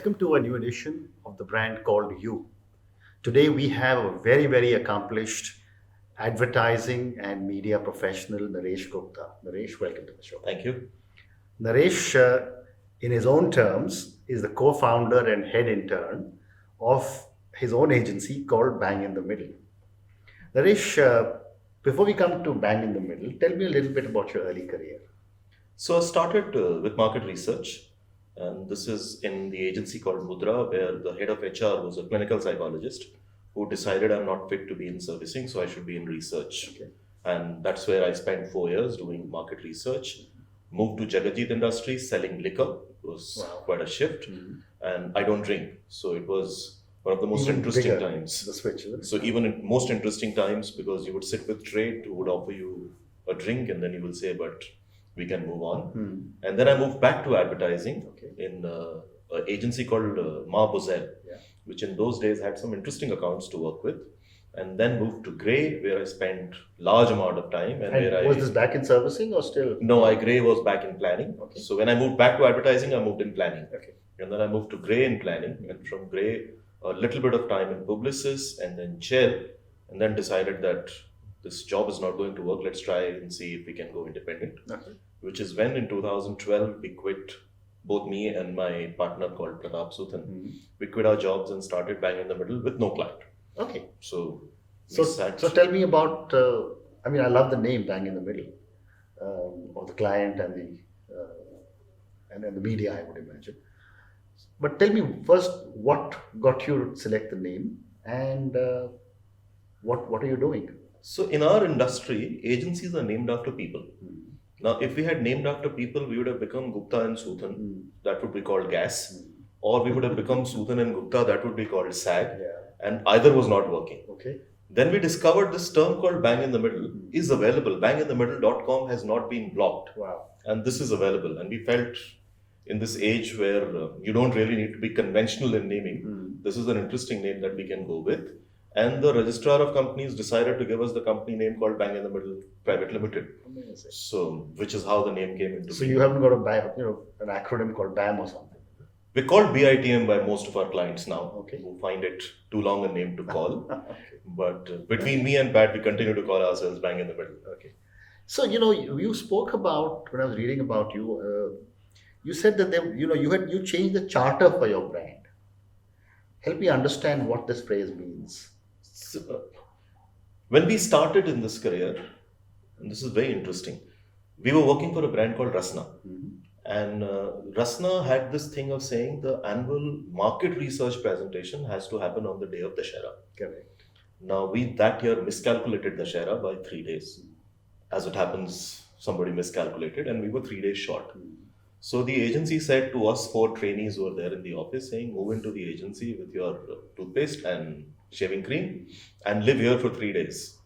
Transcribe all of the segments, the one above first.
welcome to a new edition of the brand called You. Today we have a very, very accomplished advertising and media professional, Naresh Gupta. Naresh, welcome to the show. Thank you. Naresh, in his own terms, is the co founder and head intern of his own agency called Bang in the Middle. Naresh, before we come to Bang in the Middle, tell me a little bit about your early career. So I started with market research, and this is in the agency called Mudra, where the head of HR was a clinical psychologist who decided I'm not fit to be in servicing, so I should be in research. Okay. And that's where I spent 4 years doing market research. Moved to Jagajit Industries selling liquor. It was Wow. quite a shift, and I don't drink, so it was one of the most Even interesting bigger, times. the switch, isn't it? So even in most interesting times, because you would sit with trade who would offer you a drink, and then you will say, "But we can move on." And then I moved back to advertising Okay. in an agency called Ma Buzel, Yeah. which in those days had some interesting accounts to work with. And then moved to Grey, where I spent large amount of time, and where And was this back in servicing or still? no, I Grey was back in planning. Okay. So when I moved back to advertising, I moved in planning. Okay. And then I moved to Grey in planning, and from Grey, a little bit of time in Publicis, and then Shell, and then decided that this job is not going to work. Let's try and see if we can go independent. Okay. Which is when in 2012 we quit, both me and my partner called Pratap Suthan. We quit our jobs and started Bang in the Middle with no client. Okay. So So, we sat. so tell me about, I love the name Bang in the Middle, of the client and and the media, I would imagine. But tell me first, what got you to select the name and what are you doing? So in our industry, agencies are named after people. Now, if we had named after people, we would have become Gupta and Suthan. That would be called gas. Or we would have become Suthan and Gupta. That would be called SAG. Yeah. And either was not working. Okay. Then we discovered this term called Bang in the Middle is available. Banginthemiddle.com has not been blocked. Wow. And this is available. And we felt in this age where you don't really need to be conventional in naming, this is an interesting name that we can go with. And the registrar of companies decided to give us the company name called Bang in the Middle Private Limited. Amazing. So, which is how the name came into So being. you haven't got an acronym called BAM or something. We're called BITM by most of our clients now, Okay. who find it too long a name to call. Okay. But between me and Pat, we continue to call ourselves Bang in the Middle. Okay. So, you spoke about, when I was reading about you, you said that you changed the charter for your brand. Help me understand what this phrase means. So, when we started in this career, and this is very interesting, we were working for a brand called Rasna. And Rasna had this thing of saying the annual market research presentation has to happen on the day of Dussehra. Correct. Now, we that year miscalculated Dussehra by 3 days. As it happens, somebody miscalculated, and we were 3 days short. So the agency said to us 4 trainees who were there in the office, saying, move into the agency with your toothpaste and shaving cream and live here for 3 days.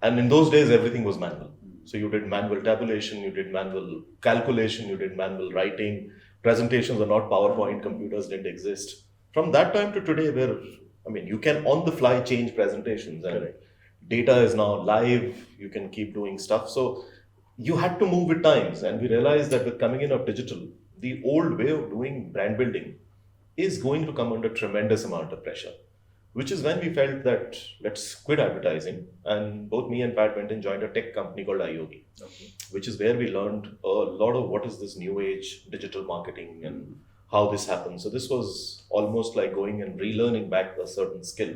And in those days, everything was manual. So you did manual tabulation, you did manual calculation, you did manual writing. Presentations are not PowerPoint, computers didn't exist. From that time to today, where, you can on the fly change presentations, and Correct. data is now live, you can keep doing stuff. So you had to move with times, and we realized that with coming in of digital, the old way of doing brand building is going to come under tremendous amount of pressure, which is when we felt that let's quit advertising. And both me and Pat went and joined a tech company called iYogi, Okay. which is where we learned a lot of what is this new age digital marketing and how this happens. So this was almost like going and relearning back a certain skill.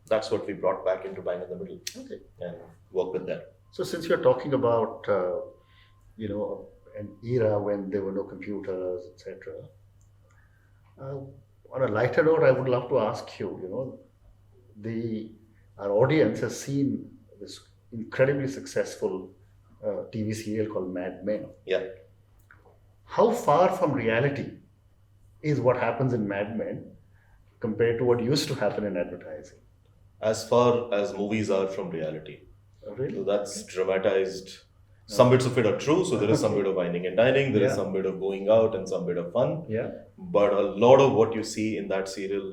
That's what we brought back into Bang in the Middle Okay. and work with that. So since you're talking about, an era when there were no computers, etc., on a lighter note, I would love to ask you, our audience has seen this incredibly successful TV serial called Mad Men. Yeah. How far from reality is what happens in Mad Men compared to what used to happen in advertising? As far as movies are from reality. Oh, really? So that's dramatized. Some bits of it are true. So there is some bit of whining and dining. There is Yeah. some bit of going out and some bit of fun. Yeah. But a lot of what you see in that serial,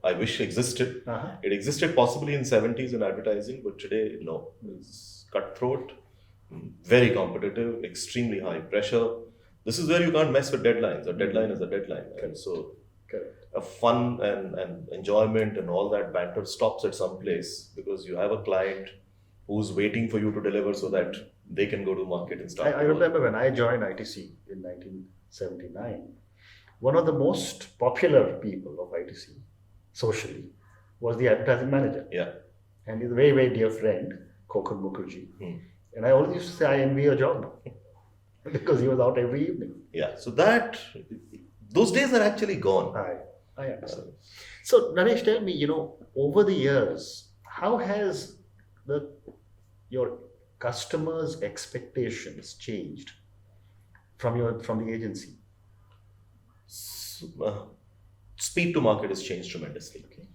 I wish existed. Uh-huh. It existed possibly in 70s in advertising, but today, no. It's cutthroat, very competitive, extremely high pressure. This is where you can't mess with deadlines. A deadline is a deadline. And so Correct. fun and enjoyment and all that banter stops at some place because you have a client who's waiting for you to deliver so that they can go to market and start. I remember when I joined ITC in 1979, one of the most popular people of ITC socially was the advertising manager. Yeah. And he's a very, very dear friend, Kokun Mukherjee. And I always used to say, I envy your job because he was out every evening. Yeah. So those days are actually gone. I understand. So, Naresh, tell me, over the years, how has your customers' expectations changed from the agency? Speed to market has changed tremendously. Okay.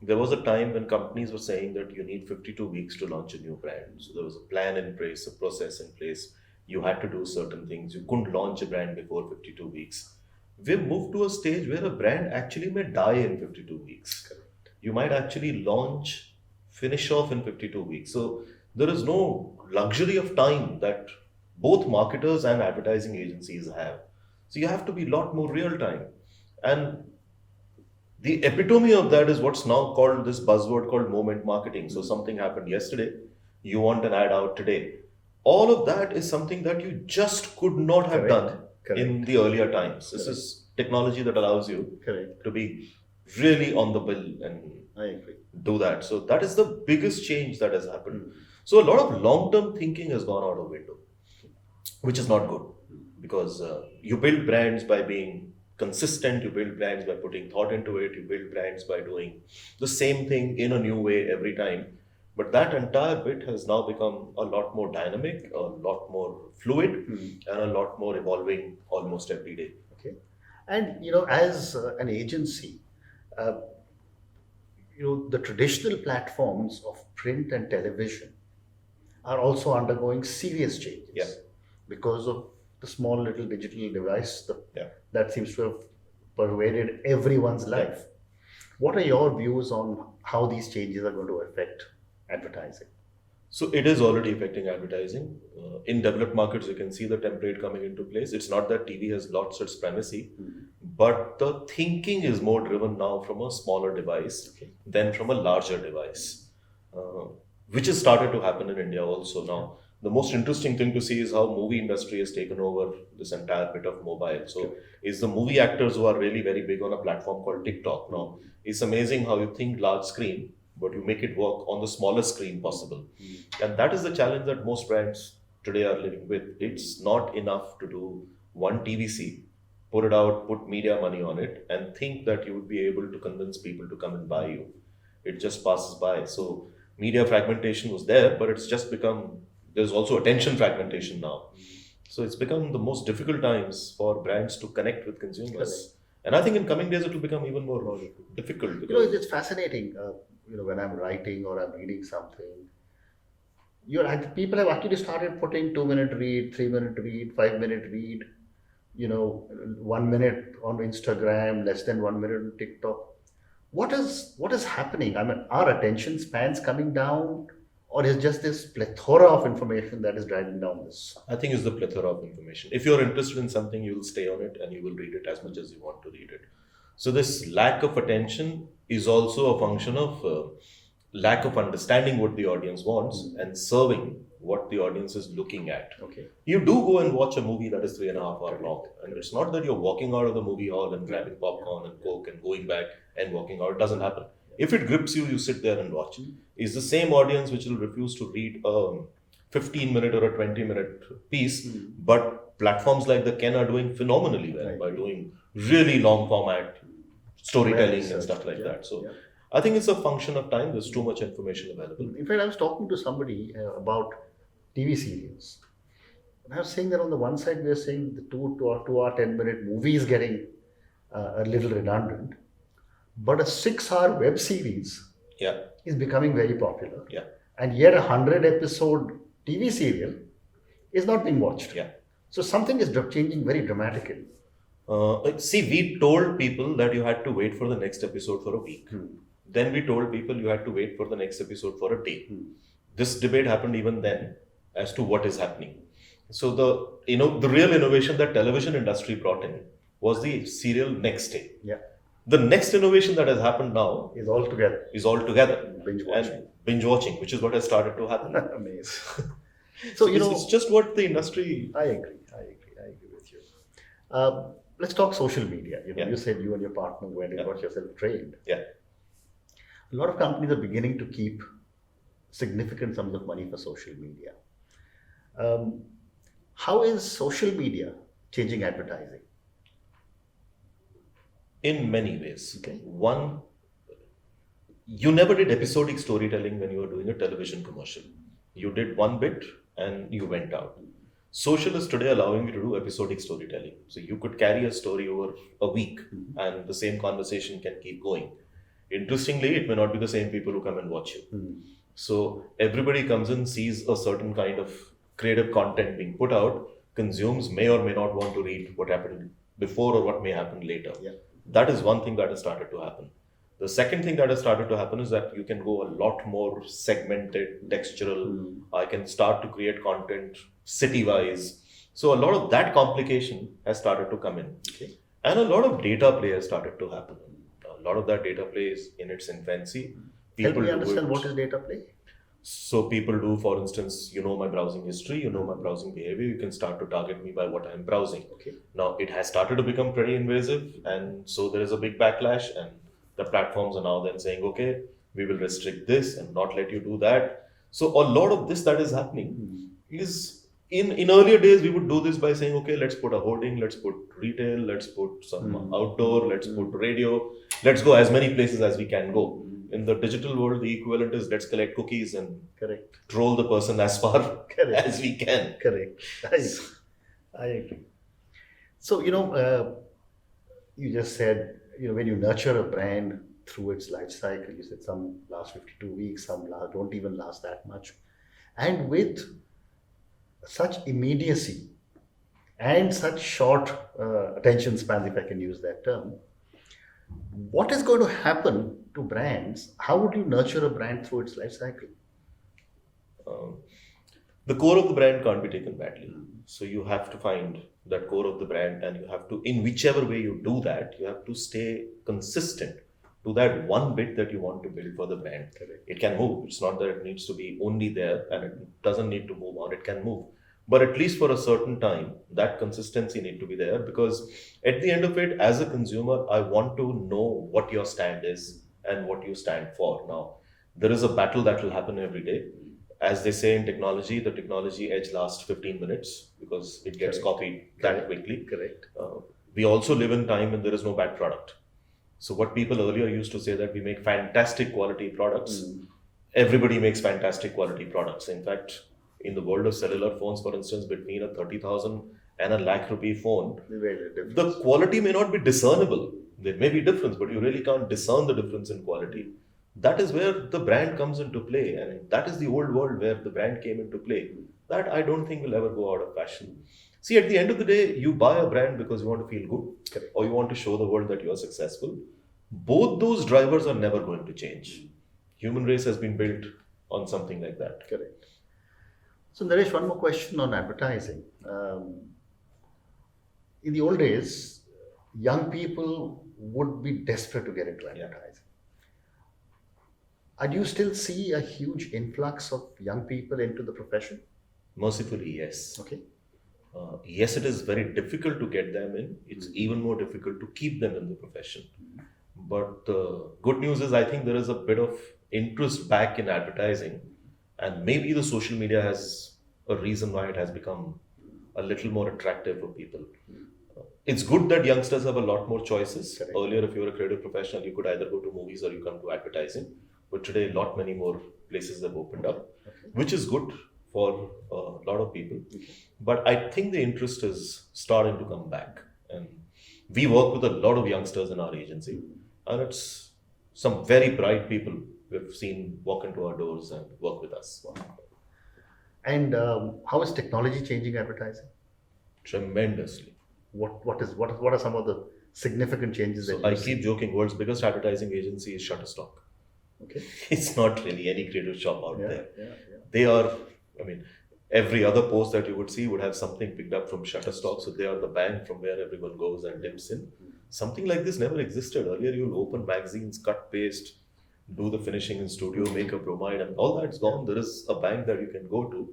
There was a time when companies were saying that you need 52 weeks to launch a new brand. So there was a plan in place, a process in place. You had to do certain things. You couldn't launch a brand before 52 weeks. We've moved to a stage where a brand actually may die in 52 weeks. Correct. You might actually finish off in 52 weeks. So there is no luxury of time that both marketers and advertising agencies have. So you have to be a lot more real time. And the epitome of that is what's now called this buzzword called moment marketing. So something happened yesterday, you want an ad out today. All of that is something that you just could not have done in the earlier times. This is technology that allows you to be really on the bill and I agree. do that. So that is the biggest change that has happened. So a lot of long-term thinking has gone out of window, which is not good because you build brands by being consistent, you build brands by putting thought into it, you build brands by doing the same thing in a new way every time. But that entire bit has now become a lot more dynamic, a lot more fluid, and a lot more evolving almost every day. Okay. And, as an agency, the traditional platforms of print and television are also undergoing serious changes because of the small little digital device that seems to have pervaded everyone's life. What are your views on how these changes are going to affect advertising? So it is already affecting advertising. In developed markets, you can see the template coming into place. It's not that TV has lost its primacy, but the thinking is more driven now from a smaller device than from a larger device, which has started to happen in India also now. The most interesting thing to see is how movie industry has taken over this entire bit of mobile. So it's the movie actors who are really very big on a platform called TikTok now. It's amazing how you think large screen, but you make it work on the smallest screen possible. And that is the challenge that most brands today are living with. It's not enough to do one TVC, put it out, put media money on it, and think that you would be able to convince people to come and buy you. It just passes by. So media fragmentation was there, but it's just become, there's also attention fragmentation now. So it's become the most difficult times for brands to connect with consumers. And I think in coming days it will become even more difficult. Because it's fascinating. When I'm writing or I'm reading something, people have actually started putting 2-minute read, 3-minute read, 5-minute read, 1 minute on Instagram, less than 1 minute on TikTok. What is happening? I mean, are attention spans coming down, or is just this plethora of information that is driving down this? I think it's the plethora of information. If you're interested in something, you will stay on it and you will read it as much as you want to read it. So this lack of attention is also a function of lack of understanding what the audience wants and serving what the audience is looking at. Okay. You do go and watch a movie that is 3.5 hours long, and it's not that you're walking out of the movie hall and grabbing popcorn and Coke and going back and walking out. It doesn't happen. If it grips you, you sit there and watch. It's the same audience which will refuse to read a 15-minute or a 20-minute piece, but platforms like the Ken are doing phenomenally well by doing really long format storytelling and stuff like that. So I think it's a function of time. There's too much information available. In fact, I was talking to somebody about TV serials. And I was saying that on the one side, we are saying the 2-hour, 10-minute movie is getting a little redundant. But a 6-hour web series is becoming very popular. And yet a 100-episode TV serial is not being watched. So something is changing very dramatically. We told people that you had to wait for the next episode for a week. Then we told people you had to wait for the next episode for a day. This debate happened even then as to what is happening. So the real innovation that television industry brought in was the serial next day. The next innovation that has happened now Is all together. is all together. Binge watching. And binge watching, which is what has started to happen. Amazing. So it's just what the industry. I agree with you. Let's talk social media. Yeah. You said you and your partner went and Yeah. got yourself trained. Yeah. A lot of companies are beginning to keep significant sums of money for social media. How is social media changing advertising? In many ways. Okay. One, you never did episodic storytelling when you were doing a television commercial. You did one bit and you went out. Social is today allowing you to do episodic storytelling. So you could carry a story over a week and the same conversation can keep going. Interestingly, it may not be the same people who come and watch you. So everybody comes in, sees a certain kind of creative content being put out, consumes, may or may not want to read what happened before or what may happen later. Yeah. That is one thing that has started to happen. The second thing that has started to happen is that you can go a lot more segmented, textural. I can start to create content city-wise. So a lot of that complication has started to come in. Okay. And a lot of data play has started to happen. A lot of that data play is in its infancy. Help me do understand it. what is data play? So people do, for instance, you know my browsing history, you know my browsing behavior, you can start to target me by what I'm browsing. Okay. Now it has started to become pretty invasive, and so there is a big backlash, and the platforms are now then saying, okay, we will restrict this and not let you do that. So a lot of this that is happening is in earlier days we would do this by saying, okay, let's put a hoarding, let's put retail, let's put some outdoor, let's put radio, let's go as many places as we can go. In the digital world, the equivalent is let's collect cookies and Correct. troll the person as far Correct. as we can. Correct. I agree. So, you just said, when you nurture a brand through its life cycle, you said some last 52 weeks, some don't even last that much. And with such immediacy and such short attention spans, if I can use that term, what is going to happen to brands? How would you nurture a brand through its life cycle? The core of the brand can't be taken badly. So you have to find that core of the brand, and you have to, in whichever way you do that, you have to stay consistent to that one bit that you want to build for the brand. Correct. It can move. It's not that it needs to be only there and it doesn't need to move on. It can move. But at least for a certain time, that consistency need to be there, because at the end of it, as a consumer, I want to know what your stand is and what you stand for. Now, there is a battle that will happen every day. As they say in technology, the technology edge lasts 15 minutes because it gets Correct. copied that quickly. Correct. We also live in time when there is no bad product. So what people earlier used to say that we make fantastic quality products, everybody makes fantastic quality products. In fact, in the world of cellular phones, for instance, between a 30,000 and a lakh rupee phone, the quality may not be discernible. There may be difference, but you really can't discern the difference in quality. That is where the brand comes into play, and that is the old world where the brand came into play. That I don't think will ever go out of fashion. See, at the end of the day, you buy a brand because you want to feel good. Correct. Or you want to show the world that you are successful. Both those drivers are never going to change. Human race has been built on something like that. Correct. So, Naresh, one more question on advertising. In the old days, young people would be desperate to get into advertising. Do you still see a huge influx of young people into the profession? Mercifully, yes. Okay. Yes, it is very difficult to get them in. It's even more difficult to keep them in the profession. But the good news is, I think there is a bit of interest back in advertising, and maybe the social media has a reason why it has become a little more attractive for people. It's good that youngsters have a lot more choices. Correct. Earlier, if you were a creative professional, you could either go to movies or you come to advertising. But today, a lot many more places have opened up, which is good for a lot of people. But I think the interest is starting to come back. And we work with a lot of youngsters in our agency. And it's some very bright people we've seen walk into our doors and work with us. Wow. And how is technology changing advertising? Tremendously. What are some of the significant changes that So I you see? keep joking, world's biggest advertising agency is Shutterstock. Okay. It's not really any creative shop out Yeah, there. yeah. They are, every other post that you would see would have something picked up from Shutterstock. So they are the bank from where everyone goes and dips in. something like this never existed. Earlier, you'll open magazines, cut, paste, do the finishing in studio, make a bromide, and all that's gone. There is a bank that you can go to,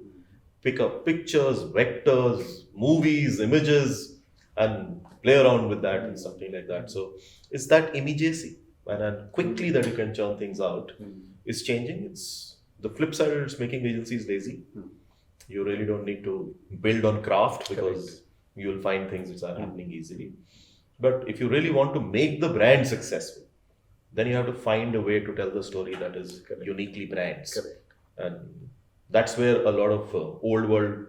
pick up pictures, vectors, movies, images, and play around with that and something like that. So it's that immediacy and quickly that you can churn things out is changing. It's the flip side. It's making agencies lazy. You really don't need to build on craft because you'll find things which are happening easily. But if you really want to make the brand successful, then you have to find a way to tell the story that is uniquely brands. And that's where a lot of old world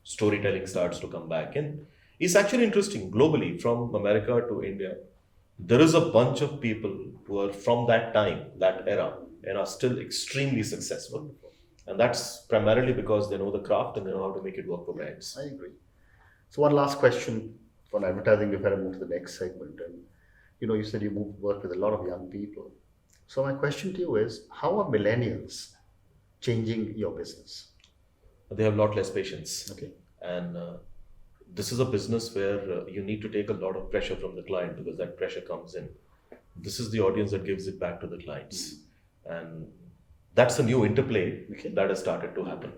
storytelling starts to come back. And it's actually interesting globally, from America to India. There is a bunch of people who are from that time, that era, and are still extremely successful. And that's primarily because they know the craft and they know how to make it work for brands. I agree. So one last question on advertising before I move to the next segment. And you said you work with a lot of young people. So my question to you is, how are millennials changing your business? They have a lot less patience. Okay. And this is a business where you need to take a lot of pressure from the client because that pressure comes in. This is the audience that gives it back to the clients. And that's a new interplay that has started to happen,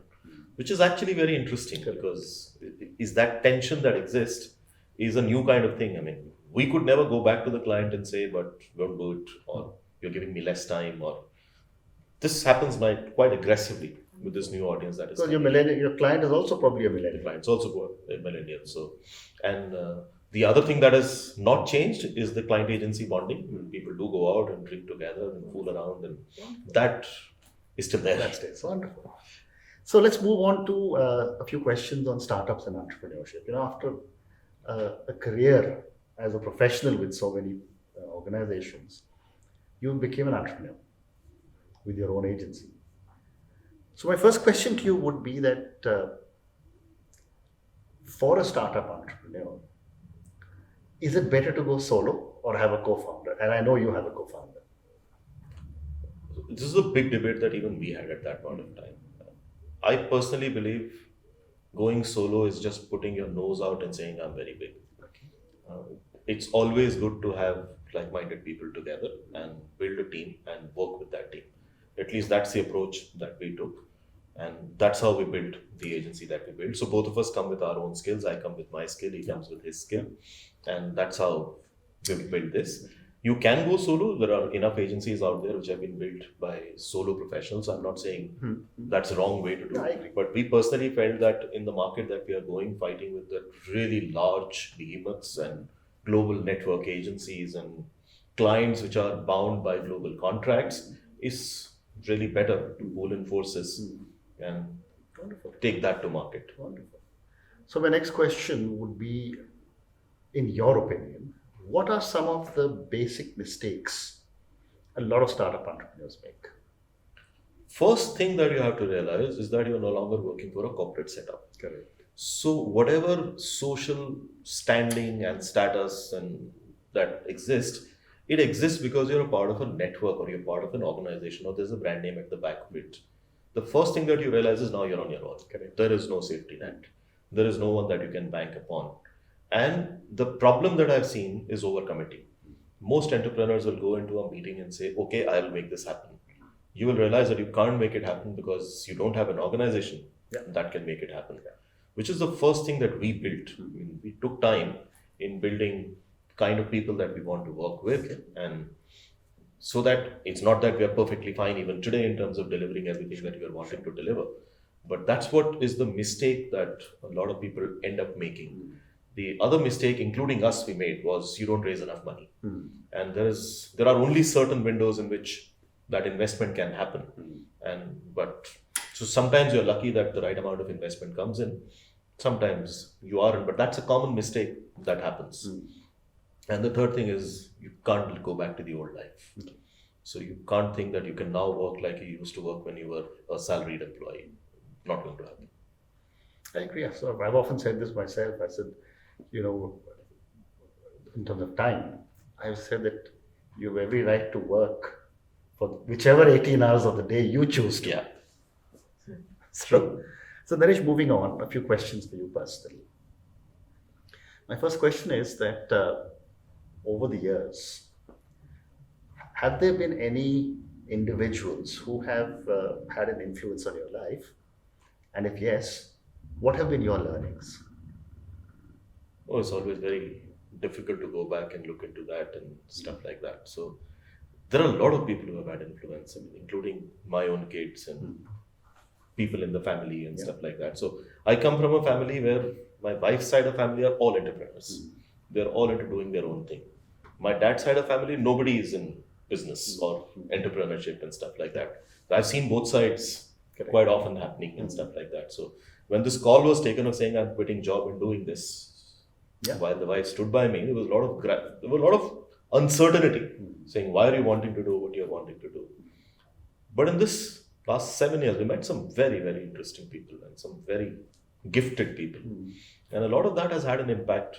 which is actually very interesting because is that tension that exists is a new kind of thing. I mean, we could never go back to the client and say, but don't do it, or you're giving me less time, or this happens quite aggressively with this new audience that is. Because your client is also probably a millennial. Client's also a millennial. So, and the other thing that has not changed is the client agency bonding. People do go out and drink together and fool around, and that is still there. That stays wonderful. So let's move on to a few questions on startups and entrepreneurship. After a career as a professional with so many organizations, you became an entrepreneur with your own agency. So my first question to you would be that for a startup entrepreneur, is it better to go solo or have a co-founder? And I know you have a co-founder. This is a big debate that even we had at that point of time. I personally believe going solo is just putting your nose out and saying, I'm very big. It's always good to have like-minded people together and build a team and work with that team. At least that's the approach that we took. And that's how we built the agency that we built. So both of us come with our own skills. I come with my skill, he comes with his skill. And that's how we've built this. You can go solo. There are enough agencies out there which have been built by solo professionals. I'm not saying that's the wrong way to do it. But we personally felt that in the market that we are going, fighting with the really large behemoths and global network agencies and clients which are bound by global contracts, is really better to pool in forces and take that to market. Wonderful. So my next question would be, in your opinion, what are some of the basic mistakes a lot of startup entrepreneurs make? First thing that you have to realize is that you're no longer working for a corporate setup. Correct. So whatever social standing and status and that exists, it exists because you're a part of a network or you're part of an organization or there's a brand name at the back of it. The first thing that you realize is now you're on your own. Correct. There is no safety net. There is no one that you can bank upon. And the problem that I've seen is overcommitting. Most entrepreneurs will go into a meeting and say, okay, I'll make this happen. You will realize that you can't make it happen because you don't have an organization that can make it happen. Which is the first thing that we built. I mean, we took time in building kind of people that we want to work with, and so that it's not that we are perfectly fine even today in terms of delivering everything that we are wanting to deliver. But that's what is the mistake that a lot of people end up making. The other mistake, including us, we made was you don't raise enough money. And there are only certain windows in which that investment can happen. So sometimes you're lucky that the right amount of investment comes in. Sometimes you aren't, but that's a common mistake that happens. And the third thing is you can't go back to the old life. So you can't think that you can now work like you used to work when you were a salaried employee. Not going to happen. I agree. So I've often said this myself. I said, in terms of time, I've said that you have every right to work for whichever 18 hours of the day you choose to. Yeah. So Naresh, moving on, a few questions for you personally. My first question is that over the years, have there been any individuals who have had an influence on your life? And if yes, what have been your learnings? Oh, it's always very difficult to go back and look into that and stuff like that. So there are a lot of people who have had influence, I mean, including my own kids and people in the family and stuff like that. So I come from a family where my wife's side of family are all entrepreneurs. They're all into doing their own thing. My dad's side of family, nobody is in business or entrepreneurship and stuff like that. I've seen both sides Correct. quite often happening and stuff like that. So when this call was taken of saying I'm quitting job and doing this, Yeah. while the wife stood by me, there was a lot of there was a lot of uncertainty, saying why are you wanting to do what you're wanting to do. But in this last 7 years, we met some very, very interesting people and some very gifted people. And a lot of that has had an impact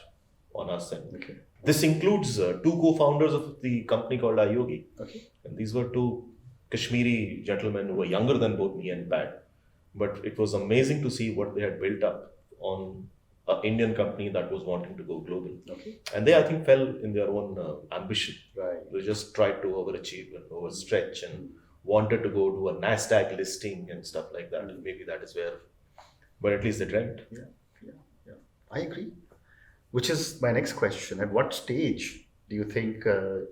on us. And Okay. this includes two co-founders of the company called iYogi. Okay. And these were two Kashmiri gentlemen who were younger than both me and Pat. But it was amazing to see what they had built up on an Indian company that was wanting to go global. Okay. And they, I think, fell in their own ambition. Right. They just tried to overachieve and overstretch and wanted to go to a NASDAQ listing and stuff like that. And maybe that is where, but at least they dreamt. Yeah. I agree. Which is my next question. At what stage do you think a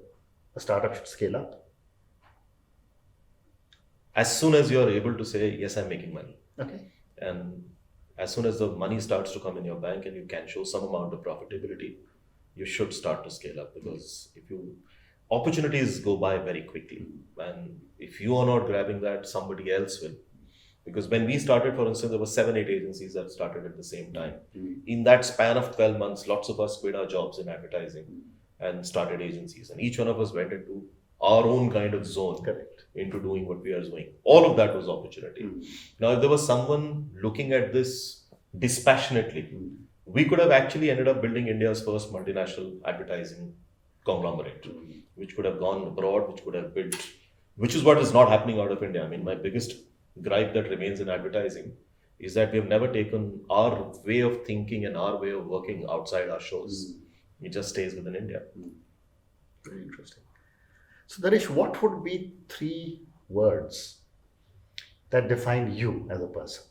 startup should scale up? As soon as you are able to say, yes, I'm making money. Okay. And as soon as the money starts to come in your bank and you can show some amount of profitability, you should start to scale up, because if you opportunities go by very quickly, and if you are not grabbing that, somebody else will. Because when we started, for instance, there were 7-8 agencies that started at the same time. In that span of 12 months, lots of us quit our jobs in advertising and started agencies, and each one of us went into our own kind of zone. Correct. Into doing what we are doing. All of that was opportunity. Now, if there was someone looking at this dispassionately, we could have actually ended up building India's first multinational advertising conglomerate, which could have gone abroad, which could have built, which is what is not happening out of India. I mean, my biggest gripe that remains in advertising is that we have never taken our way of thinking and our way of working outside our shows. It just stays within India. Very interesting. So, Naresh, what would be 3 words that define you as a person?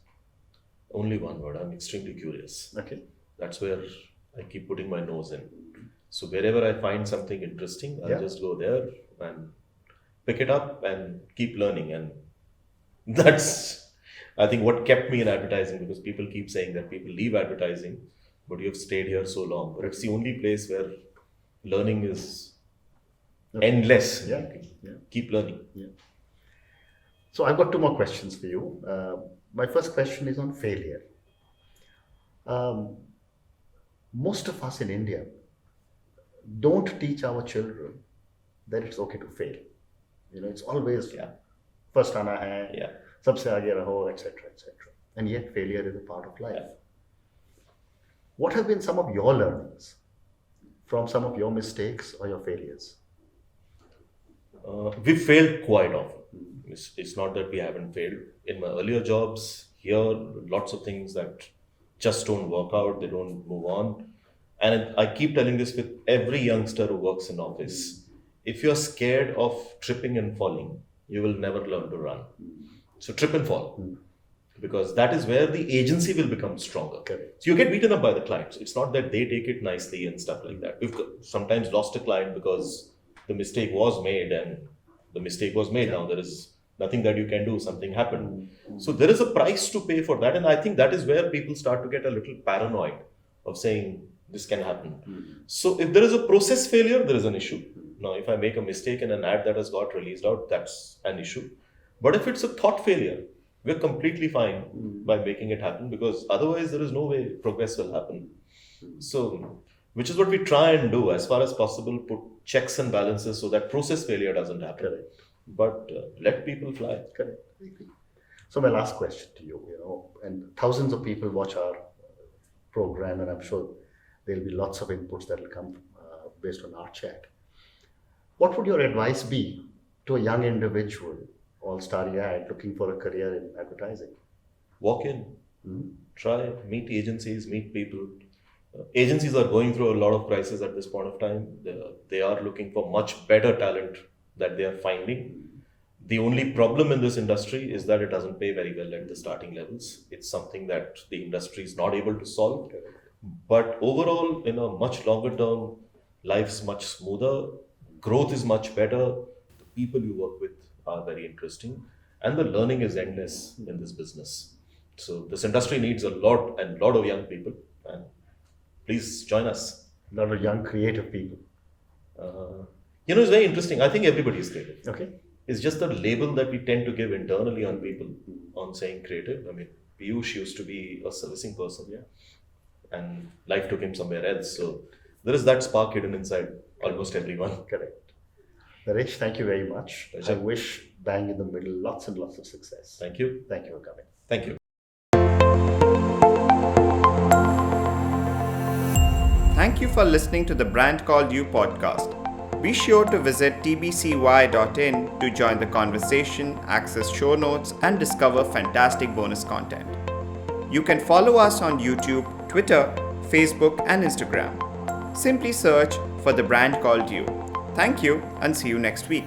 Only one word: I'm extremely curious. Okay. That's where I keep putting my nose in. So wherever I find something interesting, I'll just go there and pick it up and keep learning. And that's, I think, what kept me in advertising, because people keep saying that people leave advertising, but you have stayed here so long. But it's the only place where learning is endless. Yeah. Keep learning. So, I've got 2 more questions for you. My first question is on failure. Most of us in India don't teach our children that it's okay to fail. It's always first आना है, सबसे आगे रहो, etc., etc. And yet failure is a part of life. What have been some of your learnings from some of your mistakes or your failures? We failed quite often. It's not that we haven't failed. In my earlier jobs here, lots of things that just don't work out, they don't move on. And I keep telling this with every youngster who works in office. If you're scared of tripping and falling, you will never learn to run. So trip and fall. Because that is where the agency will become stronger. Correct. So you get beaten up by the clients. It's not that they take it nicely and stuff like that. We've sometimes lost a client because the mistake was made, and the mistake was made. Now there is nothing that you can do. Something happened. So there is a price to pay for that. And I think that is where people start to get a little paranoid of saying this can happen. So if there is a process failure, there is an issue. Now, if I make a mistake in an ad that has got released out, that's an issue. But if it's a thought failure, we're completely fine by making it happen, because otherwise there is no way progress will happen. So, which is what we try and do as far as possible, put checks and balances so that process failure doesn't happen. Correct. But let people fly. Correct. I agree. So my last question to you, and thousands of people watch our program, and I'm sure there'll be lots of inputs that will come based on our chat. What would your advice be to a young individual, all starry-eyed, looking for a career in advertising? Walk in, try, meet agencies, meet people, Agencies are going through a lot of crisis at this point of time. They are looking for much better talent that they are finding. The only problem in this industry is that it doesn't pay very well at the starting levels. It's something that the industry is not able to solve. But overall, in a much longer term, life's much smoother, growth is much better, the people you work with are very interesting, and the learning is endless in this business. So this industry needs a lot and lot of young people, and please join us. A lot of young creative people. It's very interesting. I think everybody is creative. Okay. It's just the label that we tend to give internally on people on saying creative. I mean, Piyush used to be a servicing person, and life took him somewhere else. So there is that spark hidden inside almost everyone. Correct. Naresh, thank you very much. Pleasure. I wish Bang in the Middle lots and lots of success. Thank you. Thank you for coming. Thank you. Thank you for listening to the Brand Called You podcast. Be sure to visit tbcy.in to join the conversation, access show notes, and discover fantastic bonus content. You can follow us on YouTube, Twitter, Facebook, and Instagram. Simply search for the Brand Called You. Thank you and see you next week.